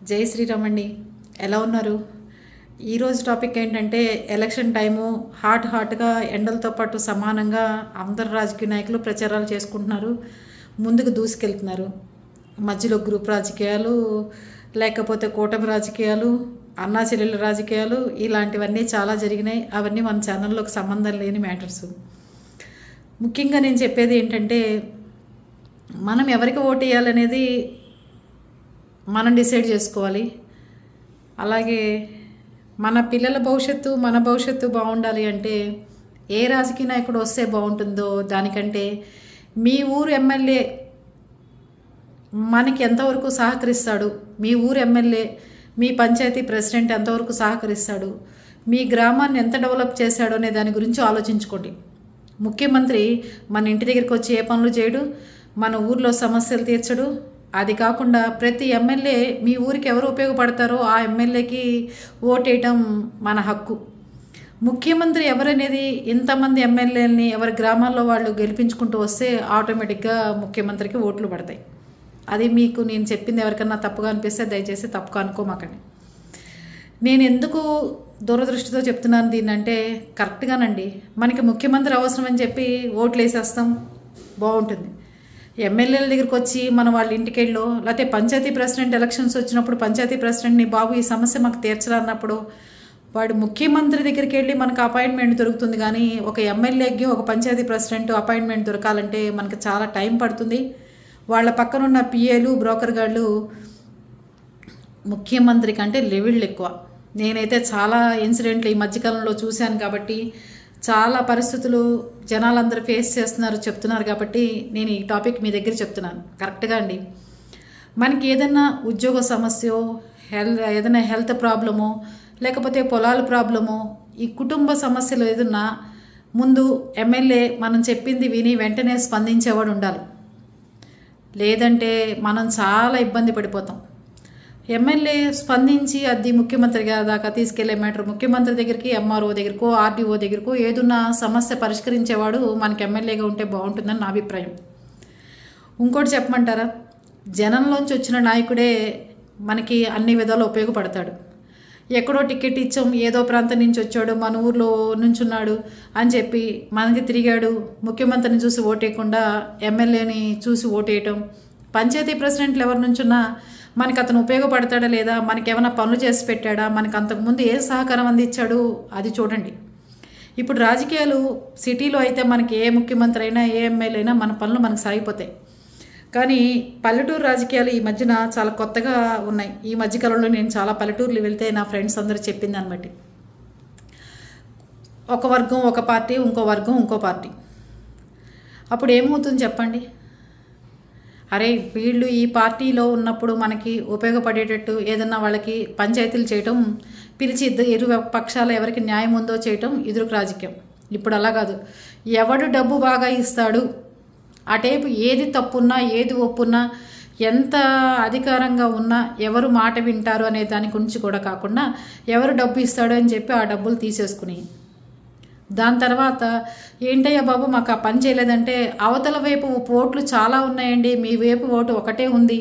జై శ్రీరామ్ అండి. ఎలా ఉన్నారు? ఈరోజు టాపిక్ ఏంటంటే ఎలక్షన్ టైము హాట్గా ఎండలతో పాటు సమానంగా అందరు రాజకీయ నాయకులు ప్రచారాలు చేసుకుంటున్నారు, ముందుకు దూసుకెళ్తున్నారు. మధ్యలో గ్రూప్ రాజకీయాలు, లేకపోతే కూటమి రాజకీయాలు, అన్నా చెల్లెళ్ళ రాజకీయాలు ఇలాంటివన్నీ చాలా జరిగినాయి. అవన్నీ మన ఛానల్లోకి సంబంధం లేని మ్యాటర్స్. ముఖ్యంగా నేను చెప్పేది ఏంటంటే మనం ఎవరికి ఓటు వేయాలనేది మనం డిసైడ్ చేసుకోవాలి. అలాగే మన పిల్లల భవిష్యత్తు, మన భవిష్యత్తు బాగుండాలి అంటే ఏ రాజకీయ నాయకుడు వస్తే బాగుంటుందో దానికంటే మీ ఊరు ఎమ్మెల్యే మనకి ఎంతవరకు సహకరిస్తాడు, మీ ఊరు ఎమ్మెల్యే మీ పంచాయతీ ప్రెసిడెంట్ ఎంతవరకు సహకరిస్తాడు, మీ గ్రామాన్ని ఎంత డెవలప్ చేశాడు అనే దాని గురించి ఆలోచించుకోండి. ముఖ్యమంత్రి మన ఇంటి దగ్గరికి వచ్చి ఏ పనులు చేయడు, మన ఊర్లో సమస్యలు తీర్చడు. అది కాకుండా ప్రతి ఎమ్మెల్యే మీ ఊరికి ఎవరు ఉపయోగపడతారో ఆ ఎమ్మెల్యేకి ఓటేయటం మన హక్కు. ముఖ్యమంత్రి ఎవరనేది ఇంతమంది ఎమ్మెల్యేలని ఎవరి గ్రామాల్లో వాళ్ళు గెలిపించుకుంటూ వస్తే ఆటోమేటిక్గా ముఖ్యమంత్రికి ఓట్లు పడతాయి. అది మీకు నేను చెప్పింది ఎవరికన్నా తప్పుగా అనిపిస్తే దయచేసి తప్పుగా అనుకోమాకండి. నేను ఎందుకు దూరదృష్టితో చెప్తున్నాను దీన్నంటే కరెక్ట్గానండి, మనకి ముఖ్యమంత్రి అవసరం అని చెప్పి ఓట్లు వేసేస్తాం, బాగుంటుంది. ఎమ్మెల్యేల దగ్గరికి వచ్చి మనం వాళ్ళ ఇంటికి వెళ్ళో, లేకపోతే పంచాయతీ ప్రెసిడెంట్ ఎలక్షన్స్ వచ్చినప్పుడు పంచాయతీ ప్రెసిడెంట్ని బాబు ఈ సమస్య మాకు తీర్చరన్నప్పుడు వాడు ముఖ్యమంత్రి దగ్గరికి వెళ్ళి మనకు అపాయింట్మెంట్ దొరుకుతుంది. కానీ ఒక ఎమ్మెల్యేకి ఒక పంచాయతీ ప్రెసిడెంట్ అపాయింట్మెంట్ దొరకాలంటే మనకు చాలా టైం పడుతుంది. వాళ్ళ పక్కనున్న పిఏలు, బ్రోకర్ గాళ్ళు ముఖ్యమంత్రి కంటే లెవెళ్ళు ఎక్కువ. నేనైతే చాలా ఇన్సిడెంట్లు ఈ మధ్యకాలంలో చూశాను కాబట్టి, చాలా పరిస్థితులు జనాలందరూ ఫేస్ చేస్తున్నారు, చెప్తున్నారు కాబట్టి నేను ఈ టాపిక్ మీ దగ్గర చెప్తున్నాను. కరెక్ట్గా అండి, మనకి ఏదైనా ఉద్యోగ సమస్య, ఏదైనా హెల్త్ ప్రాబ్లమో, లేకపోతే పొలాల ప్రాబ్లమో, ఈ కుటుంబ సమస్యలు ఏదన్నా ముందు ఎమ్మెల్యే మనం చెప్పింది విని వెంటనే స్పందించేవాడు ఉండాలి. లేదంటే మనం చాలా ఇబ్బంది పడిపోతాం. ఎమ్మెల్యే స్పందించి అది ముఖ్యమంత్రి దాకా తీసుకెళ్లే మ్యాటర్, ముఖ్యమంత్రి దగ్గరికి, ఎంఆర్ఓ దగ్గరకో, ఆర్డీఓ దగ్గరకో ఏదున్నా సమస్య పరిష్కరించేవాడు మనకి ఎమ్మెల్యేగా ఉంటే బాగుంటుందని నా అభిప్రాయం. ఇంకోటి చెప్పమంటారా, జనంలోంచి వచ్చిన నాయకుడే మనకి అన్ని విధాలు ఉపయోగపడతాడు. ఎక్కడో టికెట్ ఇచ్చాం, ఏదో ప్రాంతం నుంచి వచ్చాడు, మన ఊర్లో నుంచున్నాడు అని చెప్పి మనకి తిరిగాడు, ముఖ్యమంత్రిని చూసి ఓటేయకుండా ఎమ్మెల్యేని చూసి ఓటేయటం. పంచాయతీ ప్రెసిడెంట్లు ఎవరి నుంచున్నా మనకు అతను ఉపయోగపడతాడా లేదా, మనకి ఏమైనా పనులు చేసి పెట్టాడా, మనకు అంతకుముందు ఏ సహకారం అందించాడు అది చూడండి. ఇప్పుడు రాజకీయాలు సిటీలో అయితే మనకి ఏ ముఖ్యమంత్రి అయినా ఏ ఎమ్మెల్యే అయినా మన పనులు మనకు సాగిపోతాయి. కానీ పల్లెటూరు రాజకీయాలు ఈ మధ్యన చాలా కొత్తగా ఉన్నాయి. ఈ మధ్యకాలంలో నేను చాలా పల్లెటూర్లు వెళ్తే నా ఫ్రెండ్స్ అందరూ చెప్పింది దాన్ని బట్టి, ఒక వర్గం ఒక పార్టీ, ఇంకో వర్గం ఇంకో పార్టీ. అప్పుడు ఏమవుతుంది చెప్పండి? అరే వీళ్ళు ఈ పార్టీలో ఉన్నప్పుడు మనకి ఉపయోగపడేటట్టు ఏదన్నా వాళ్ళకి పంచాయతీలు చేయటం, పిలిచి ఇరు పక్షాలు ఎవరికి న్యాయం ఉందో చేయటం ఇదురుకు రాజకీయం. ఇప్పుడు అలా కాదు, ఎవడు డబ్బు బాగా ఇస్తాడు, ఆ టైపు ఏది తప్పున్నా ఏది ఒప్పున్నా, ఎంత అధికారంగా ఉన్నా ఎవరు మాట వింటారు అనే దాని గురించి కూడా కాకుండా ఎవరు డబ్బు ఇస్తాడు అని చెప్పి ఆ డబ్బులు తీసేసుకుని, దాని తర్వాత ఏంటయ్యా బాబు మాకు ఆ పని చేయలేదంటే అవతల వైపు ఓట్లు చాలా ఉన్నాయండి, మీ వైపు ఓటు ఒకటే ఉంది,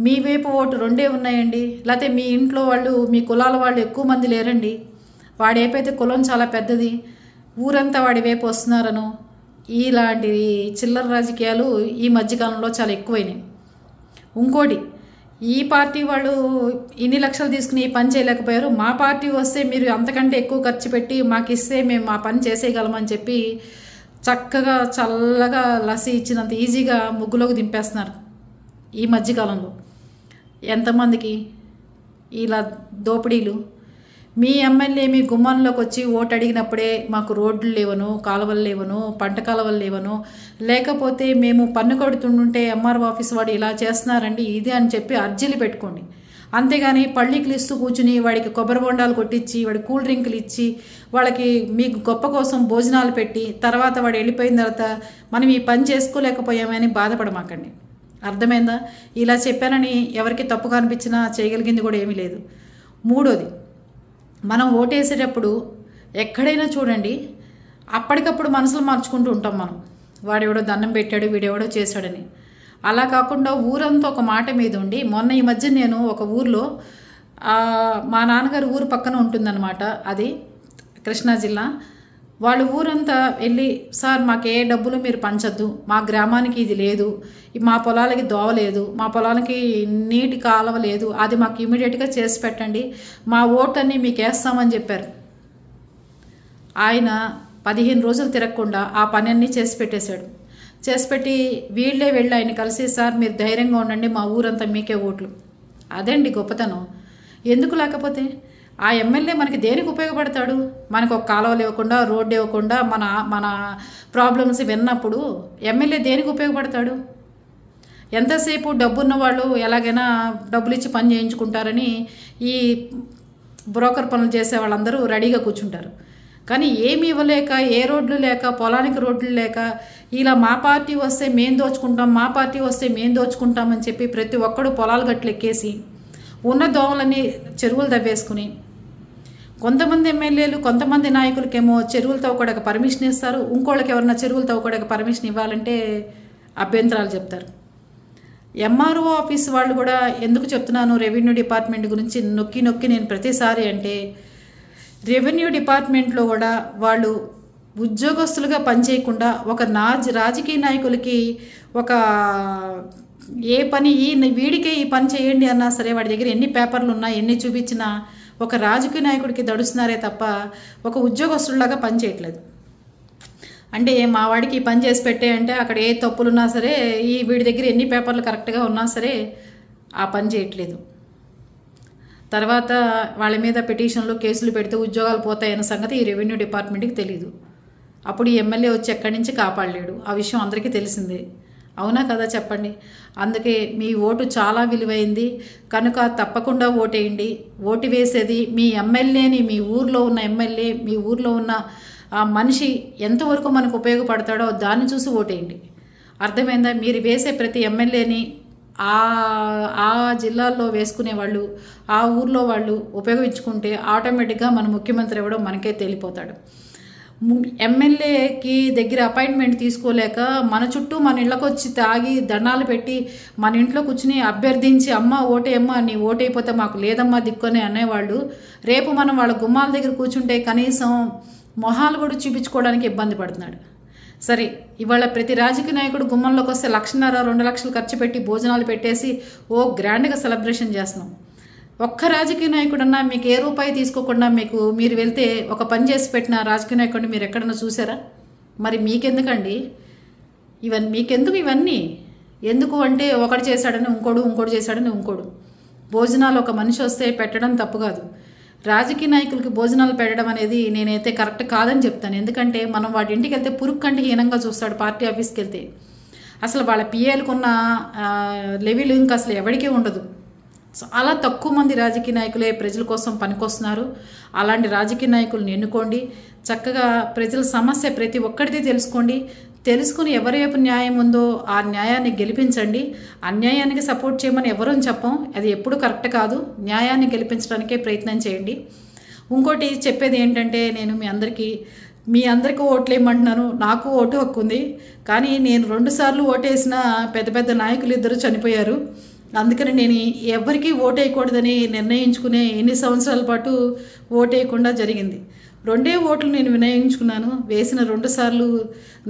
మీ వైపు ఓటు 2 ఉన్నాయండి, లేకపోతే మీ ఇంట్లో వాళ్ళు, మీ కులాల వాళ్ళు ఎక్కువ మంది లేరండి, వాడి వైపైతే కులం చాలా పెద్దది, ఊరంతా వాడి వైపు వస్తున్నారను, ఇలాంటి చిల్లర రాజకీయాలు ఈ మధ్యకాలంలో చాలా ఎక్కువైనాయి. ఇంకోటి, ఈ పార్టీ వాళ్ళు ఇన్ని లక్షలు తీసుకుని ఈ పని చేయలేకపోయారు, మా పార్టీ వస్తే మీరు అంతకంటే ఎక్కువ ఖర్చు పెట్టి మాకు ఇస్తే మేము మా పని చేసేయగలమని చెప్పి చక్కగా చల్లగా లస్సీ ఇచ్చినంత ఈజీగా ముగ్గులోకి దింపేస్తున్నారు ఈ మధ్యకాలంలో. ఎంతమందికి ఇలా దోపిడీలు. మీ ఎమ్మెల్యే మీ గుమ్మంలోకి వచ్చి ఓటు అడిగినప్పుడే మాకు రోడ్లు లేవను, కాలువలు లేవను, పంట కాలువలు లేవను, లేకపోతే మేము పన్ను కడుతుంటే ఎంఆర్ఓ ఆఫీస్ వాడు ఇలా చేస్తున్నారండి ఇది అని చెప్పి అర్జీలు పెట్టుకోండి. అంతేగాని పళ్ళీకి ఇస్తూ కూర్చుని వాడికి కొబ్బరి బొండాలు కొట్టించి, వాడి కూల్ డ్రింకులు ఇచ్చి, వాళ్ళకి మీకు గొప్ప కోసం భోజనాలు పెట్టి తర్వాత వాడు వెళ్ళిపోయిన తర్వాత మనం ఈ పని చేసుకోలేకపోయామని బాధపడమాకండి. అర్థమైందా? ఇలా చెప్పానని ఎవరికి తప్పుగా అనిపించినా చేయగలిగింది కూడా ఏమీ లేదు. మూడోది, మనం ఓటేసేటప్పుడు ఎక్కడైనా చూడండి, అప్పటికప్పుడు మనసులు మార్చుకుంటూ ఉంటాం మనం. వాడెవడో దండం పెట్టాడు, వీడెవడో చేశాడని. అలా కాకుండా ఊరంతా ఒక మాట మీద ఉండి, మొన్న ఈ మధ్య నేను ఒక ఊర్లో మా నాన్నగారి ఊరు పక్కన ఉంటుందన్నమాట, అది కృష్ణా జిల్లా. వాళ్ళ ఊరంతా వెళ్ళి, సార్ మాకు ఏ డబ్బులు మీరు పంచద్దు, మా గ్రామానికి ఇది లేదు, మా పొలాలకి దోవ లేదు, మా పొలాలకి నీటి కాలువ లేదు, అది మాకు ఇమీడియట్గా చేసి పెట్టండి, మా ఓటన్నీ మీకు వేస్తామని చెప్పారు. ఆయన 15 రోజులు తిరగకుండా ఆ పని అన్నీ చేసి పెట్టేశాడు. చేసి పెట్టి వీళ్ళే వెళ్ళి ఆయన కలిసి, సార్ మీరు ధైర్యంగా ఉండండి, మా ఊరంతా మీకే ఓట్లు. అదండి గొప్పతనం. ఎందుకు లేకపోతే ఆ ఎమ్మెల్యే మనకి దేనికి ఉపయోగపడతాడు? మనకు ఒక కాలువలు ఇవ్వకుండా, రోడ్డు ఇవ్వకుండా, మన ప్రాబ్లమ్స్ విన్నప్పుడు ఎమ్మెల్యే దేనికి ఉపయోగపడతాడు? ఎంతసేపు డబ్బున్న వాళ్ళు ఎలాగైనా డబ్బులు ఇచ్చి పని చేయించుకుంటారని ఈ బ్రోకర్ పనులు చేసే వాళ్ళందరూ రెడీగా కూర్చుంటారు. కానీ ఏమి ఇవ్వలేక, ఏ రోడ్లు లేక, పొలానికి రోడ్లు లేక, ఇలా మా పార్టీ వస్తే మేం దోచుకుంటాం, మా పార్టీ వస్తే మేం దోచుకుంటామని చెప్పి ప్రతి ఒక్కడు పొలాలు గట్లు ఎక్కేసి ఉన్న దోవలని చెరువులు దవ్వేసుకుని, కొంతమంది ఎమ్మెల్యేలు కొంతమంది నాయకులకేమో చెరువులు తవ్వుకోవడానికి పర్మిషన్ ఇస్తారు, ఇంకోళ్ళకి ఎవరన్నా చెరువులు తవ్వుకోవడానికి పర్మిషన్ ఇవ్వాలంటే అభ్యంతరాలు చెప్తారు. ఎంఆర్ఓ ఆఫీస్ వాళ్ళు కూడా ఎందుకు చెప్తున్నాను రెవెన్యూ డిపార్ట్మెంట్ గురించి నొక్కి నొక్కి నేను ప్రతిసారి అంటే, రెవెన్యూ డిపార్ట్మెంట్లో కూడా వాళ్ళు ఉద్యోగస్తులుగా పనిచేయకుండా ఒక రాజకీయ నాయకులకి ఒక ఏ పని వీడికే ఈ పని చేయండి అన్నా సరే, వాడి దగ్గర ఎన్ని పేపర్లు ఉన్నా ఎన్ని చూపించినా ఒక రాజకీయ నాయకుడికి దడుస్తున్నారే తప్ప ఒక ఉద్యోగస్తులాగా పని చేయట్లేదు. అంటే మా వాడికి ఈ పని చేసి పెట్టే అంటే అక్కడ ఏ తప్పులున్నా సరే, వీడి దగ్గర ఎన్ని పేపర్లు కరెక్ట్గా ఉన్నా సరే ఆ పని చేయట్లేదు. తర్వాత వాళ్ళ మీద పిటిషన్లు, కేసులు పెడితే ఉద్యోగాలు పోతాయన్న సంగతి ఈ రెవెన్యూ డిపార్ట్మెంట్కి తెలీదు. అప్పుడు ఈ ఎమ్మెల్యే వచ్చి ఎక్కడి నుంచి కాపాడలేడు. ఆ విషయం అందరికీ తెలిసిందే. అవునా కదా చెప్పండి? అందుకే మీ ఓటు చాలా విలువైంది కనుక తప్పకుండా ఓటేయండి. ఓటు వేసేది మీ ఎమ్మెల్యేని, మీ ఊర్లో ఉన్న ఎమ్మెల్యే, మీ ఊర్లో ఉన్న ఆ మనిషి ఎంతవరకు మనకు ఉపయోగపడతాడో దాన్ని చూసి ఓటేయండి. అర్థమైందా? మీరు వేసే ప్రతి ఎమ్మెల్యేని ఆ జిల్లాల్లో వేసుకునే వాళ్ళు, ఆ ఊర్లో వాళ్ళు ఉపయోగించుకుంటే ఆటోమేటిక్గా మన ముఖ్యమంత్రి ఎవడో మనకే తెలిపోతాడు. ఎమ్మెల్యేకి దగ్గర అపాయింట్మెంట్ తీసుకోలేక మన చుట్టూ మన ఇళ్ళకు వచ్చి తాగి దండాలు పెట్టి మన ఇంట్లో కూర్చుని అభ్యర్థించి, అమ్మ ఓటేయమ్మా, నీ ఓటైపోతే మాకు లేదమ్మా దిక్కుని అనేవాళ్ళు రేపు మనం వాళ్ళ గుమ్మాల దగ్గర కూర్చుంటే కనీసం మొహాలు కూడా చూపించుకోవడానికి ఇబ్బంది పడుతున్నాడు. సరే, ఇవాళ ప్రతి రాజకీయ నాయకుడు గుమ్మంలోకి వస్తే 1,50,000 2 లక్షలు ఖర్చు పెట్టి భోజనాలు పెట్టేసి గ్రాండ్గా సెలబ్రేషన్ చేస్తున్నాం. ఒక్క రాజకీయ నాయకుడన్నా మీకు ఏ రూపాయి తీసుకోకుండా మీరు వెళ్తే ఒక పని చేసి పెట్టిన రాజకీయ నాయకుడిని మీరు ఎక్కడన్నా చూసారా? మరి మీకెందుకండి మీకెందుకు ఇవన్నీ? ఎందుకు అంటే ఒకటి చేశాడని ఇంకోడు చేశాడని ఇంకోడు. భోజనాలు ఒక మనిషి వస్తే పెట్టడం తప్పు కాదు. రాజకీయ నాయకులకి భోజనాలు పెట్టడం అనేది నేనైతే కరెక్ట్ కాదని చెప్తాను. ఎందుకంటే మనం వాటి ఇంటికి వెళ్తే పురుగు కంటే హీనంగా చూస్తాడు. పార్టీ ఆఫీస్కి వెళ్తే అసలు వాళ్ళ పిఏలకున్న లెవెల్ ఇంకా అసలు ఎవరికీ ఉండదు. చాలా తక్కువ మంది రాజకీయ నాయకులే ప్రజల కోసం పనికొస్తున్నారు. అలాంటి రాజకీయ నాయకులను ఎన్నుకోండి. చక్కగా ప్రజల సమస్య ప్రతి ఒక్కరిది తెలుసుకుని ఎవరి వైపు న్యాయం ఉందో ఆ న్యాయాన్ని గెలిపించండి. అన్యాయానికి సపోర్ట్ చేయమని ఎవరూ చెప్పం, అది ఎప్పుడు కరెక్ట్ కాదు. న్యాయాన్ని గెలిపించడానికే ప్రయత్నం చేయండి. ఇంకోటి చెప్పేది ఏంటంటే, నేను మీ అందరికీ ఓట్లేయమంటున్నాను. నాకు ఓటు హక్కు ఉంది. కానీ నేను 2 సార్లు ఓటేసిన పెద్ద నాయకులు 2 చనిపోయారు. అందుకని నేను ఎవరికీ ఓటేయకూడదని నిర్ణయించుకునే ఎన్ని సంవత్సరాల పాటు ఓటేయకుండా జరిగింది. 2 ఓట్లు నేను వినియోగించుకున్నాను. వేసిన 2 సార్లు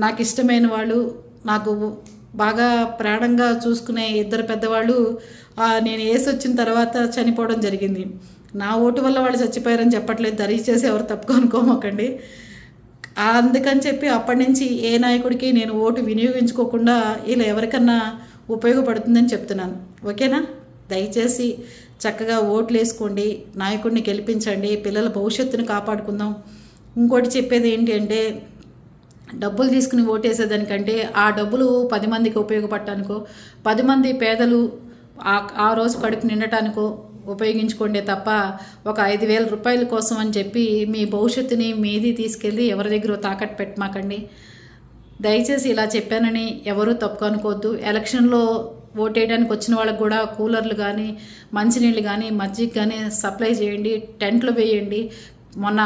నాకు ఇష్టమైన వాళ్ళు, నాకు బాగా ప్రాణంగా చూసుకునే 2 పెద్దవాళ్ళు నేను వేసి వచ్చిన తర్వాత చనిపోవడం జరిగింది. నా ఓటు వల్ల వాళ్ళు చచ్చిపోయారని చెప్పట్లేదు, దయచేసి ఎవరు తప్పుగా అనుకోమకండి. అందుకని చెప్పి అప్పటి నుంచి ఏ నాయకుడికి నేను ఓటు వినియోగించుకోకుండా ఇలా ఎవరికన్నా ఉపయోగపడుతుందని చెప్తున్నాను. ఓకేనా? దయచేసి చక్కగా ఓట్లు వేసుకోండి, నాయకుడిని గెలిపించండి, పిల్లల భవిష్యత్తును కాపాడుకుందాం. ఇంకోటి చెప్పేది ఏంటి అంటే, డబ్బులు తీసుకుని ఓటేసేదానికంటే ఆ డబ్బులు 10 మందికి ఉపయోగపడటానికో, 10 మంది పేదలు ఆ రోజు కడుపు నిండటానికో ఉపయోగించుకోండి తప్ప ఒక 5,000 రూపాయల కోసం అని చెప్పి మీ భవిష్యత్తుని మీది తీసుకెళ్ళి ఎవరి దగ్గర తాకట్టు పెట్టమాకండి. దయచేసి ఇలా చెప్పానని ఎవరూ తప్పు అనుకోవద్దు. ఎలక్షన్లో ఓటేయడానికి వచ్చిన వాళ్ళకు కూడా కూలర్లు కానీ, మంచినీళ్ళు కానీ, మజ్జిగ కానీ సప్లై చేయండి, టెంట్లు వేయండి. మొన్న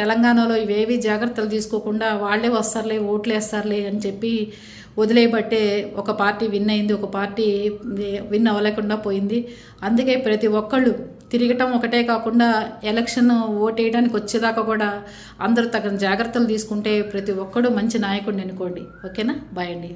తెలంగాణలో ఇవేవి జాగ్రత్తలు తీసుకోకుండా వాళ్ళే వస్తారులే, ఓట్లు వేస్తారులే అని చెప్పి వదిలేయబట్టే ఒక పార్టీ విన్ అయింది, ఒక పార్టీ విన్ అవ్వలేకుండా పోయింది. అందుకే ప్రతి ఒక్కళ్ళు తిరగటం ఒకటే కాకుండా ఎలక్షన్ ఓటేయడానికి వచ్చేదాకా కూడా అందరూ తగిన జాగ్రత్తలు తీసుకుంటే ప్రతి ఒక్కడు మంచి నాయకుడిని ఎన్నుకోండి. ఓకేనా? బాయ్ అండి.